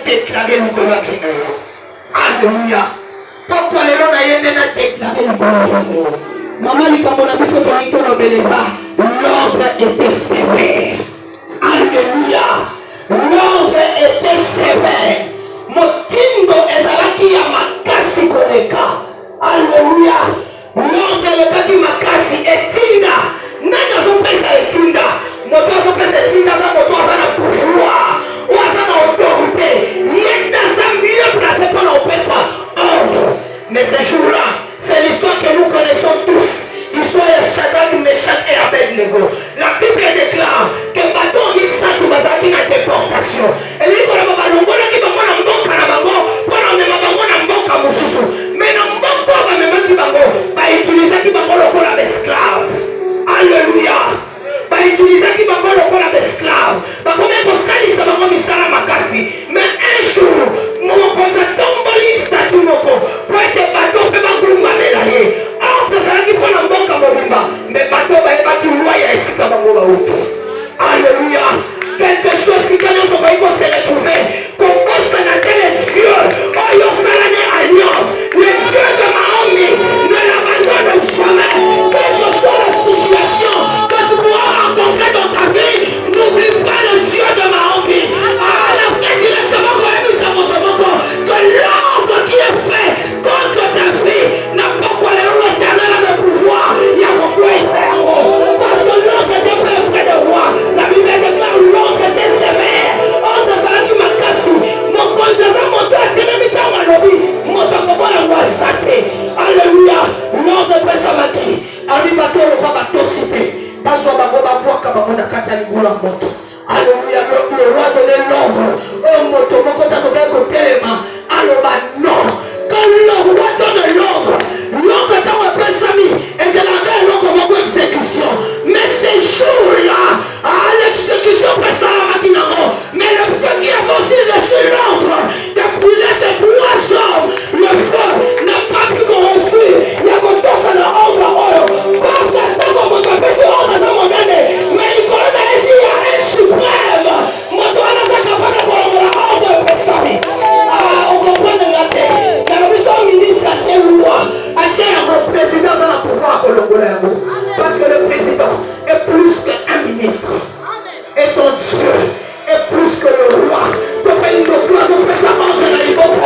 déclaré le colloque. Alléluia. Pourquoi les gens n'ont déclaré le colloque? Maman dit comme on a vu ce l'ordre était sévère. Alléluia. L'ordre était sévère. Motindo ezalaki ya makasi koleka. Alléluia. L'ordre elekaki makasi etinda. Nani azopesa etinda? Moto azopesa etinda za moto aza na pouvoir ou aza na autorité. Yenda za mieux placé pour l'opesa ordre. Mais ce jour-là, c'est l'histoire que nous connaissons tous. L'histoire de Shadrach, Meshach et Abednego. La Bible déclare que Badon Misatu bazaki na déportation. Et lui qu'on a balongona qui va na mboka na bango, pour na mema bango na mboka mususu. Mais na mboka ba mema ki bango, ba utiliser ki bango lokola esclave. Alléluia. Ba utiliser ki bango lokola esclave. Ba comme ko salisa bango misala makasi. Mais un jour, mon konza tomboli statut moko. Pour être bateau pe bangulunga melaye. Mais bateau va tout loin et ici comme on. Alléluia. Quelque chose qui nous se retrouver. Comment ça n'a été Dieu? Oh, il a alliance. Le Dieu de Mahomet ne l'abandonne jamais. Quelle que soit la situation que tu pourras rencontrer dans ta vie, n'oublie pas le Dieu de Mahomet. Alors que directement quand même ça montre que l'ordre qui est fait contre ta vie n'a pas quoi l'éternel a le pouvoir. Il y a pourquoi il sert. Parce que l'ordre était fait près de moi. La Bible déclare l'ordre était sévère. Ordre ça qui m'a cassé. Mon compte ça monte à télévision à l'objet. Mon temps comme la voix saté. Alléluia. L'ordre fait ça m'a dit. Arrive à toi le roi va cité. Pas sur ma boîte à boire comme on a catali pour la moto. Alléluia. Le roi donné l'ordre. Oh moto, mon compte à ton gars côté les mains. Alléluia. Non. Quand le roi donne l'ordre, l'ordre est un peu sami. Et c'est la guerre l'ordre exécution. Mais ces jours-là, à l'exécution fait ça à Matinaro. Mais le feu qui a aussi reçu l'ordre de brûler ces 3 hommes, le feu n'a pas pu construire. Il y a comme ça le ordre. Parce que tant qu'on m'a fait ce ordre, ça m'a donné. Mais il connaît ici, il y a un suprême. Moi, toi, là, ça capable de prendre l'ordre de sami. Ah, on comprend la tête. Le ministre a tient loi, a tient un président dans le pouvoir parce que le président est plus qu'un ministre. Et ton Dieu est plus que le roi. Donc il nous doit se faire sa mort dans la liberté.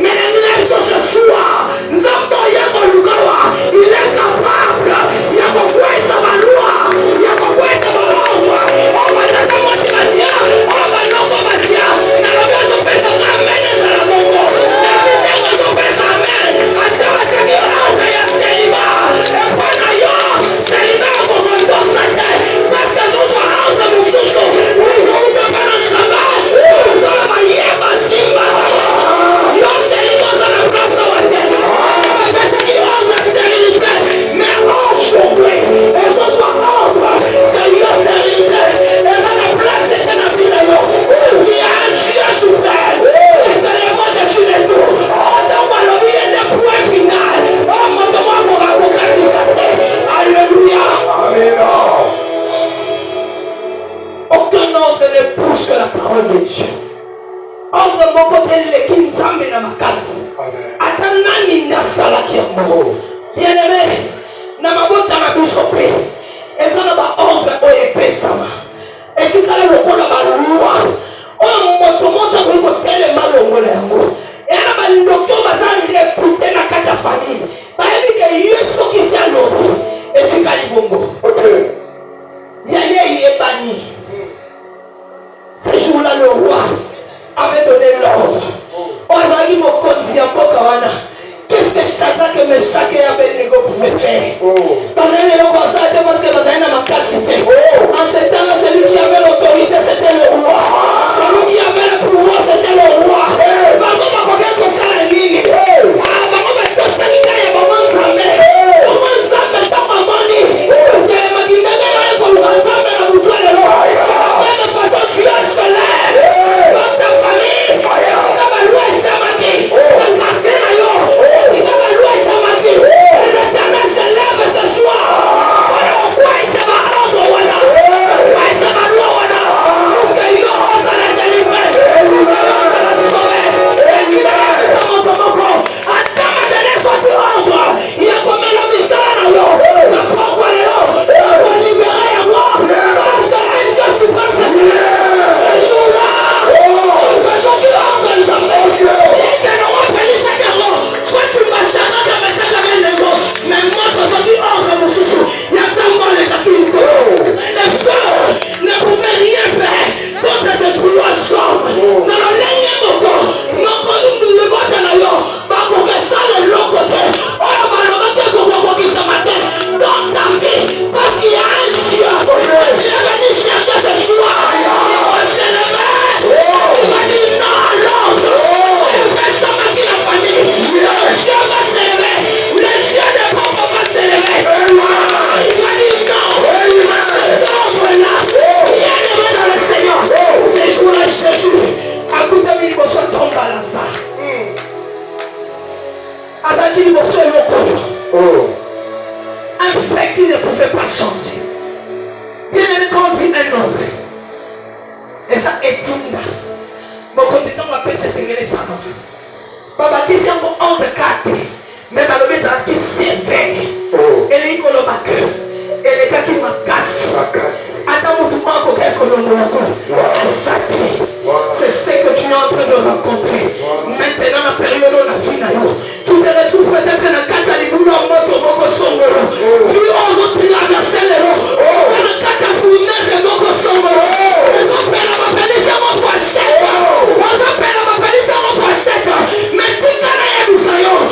Mais les ce soir, nous avons il est capable. Il y a quoi ça va loi. Il y a quoi ça va l'ordre. On va t'attendre moi si va dire. On va non on va dire. Dans la maison on fait ça amen ça la bongo. Dans la maison on fait ça amen. Attends attends il y a célibat. Et pas d'ailleurs. Célibat comme on doit s'attendre. Parce que ce soit entre nous tous. Oui on vous donne pas notre travail. On va la bailler ma simba. Yo célibat dans la place au hôtel. Mais aujourd'hui, et ce soit ordre que Dieu stérilité, et dans la place de la ville, il y a un Dieu suprême, et dans les mots dessus de tout, entends-moi le billet de point final, montre-moi mon avocat qui s'appelle, alléluia, amen. Aucun ordre ne pousse que la parole de Dieu. Ordre mon côté, les qui nous amènent à ma casse. Attends, Nina Salaki Amoro. Bien-aimé, na mabota na biso pe eza na ba ordre oyo epesama etikala lokola balwa oyo moto moto ko telema longola yango yana bandoko baza repute na kati ya famille bayebi ke yesu kisi alobi etikali bongo yaye yebani. Ce jour-là le roi avait donné l'ordre ozali mokonzi ya mboka wana. Qu'est-ce que Shadrach, Meshach et Abednego pouvaient faire? Parce que en ce temps-là, celui qui avait l'autorité, c'était le roi. Celui qui avait le pouvoir, c'était le roi. qui dit bonsoir un fait qui ne pouvait pas changer. Bien aimé, quand on dit un ordre, et ça est tout. Mon compétent m'appelle cette semaine ça. Papa dit c'est un ordre 4. Mais dans le maison qui s'éveille. Et les colombacs. Et les gars qui m'agassent. Attends, mon manque auquel c'est ce que tu es en train de rencontrer. Maintenant, la période où la vie tu te retrouves peut-être dans le cadre de moto, beaucoup sombres. Puis on se traverser les routes. Dans le cadre de fournaise, c'est beaucoup sombres. On s'appelle à ma péniche à mon poisset. On s'appelle à ma péniche à mon poisset. Mais tu n'as rien vu ça.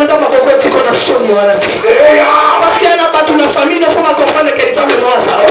dans ma cocotte qu'on a sonné. Parce qu'il y a un bateau de la famille, il faut comprendre que les gens me voient ça.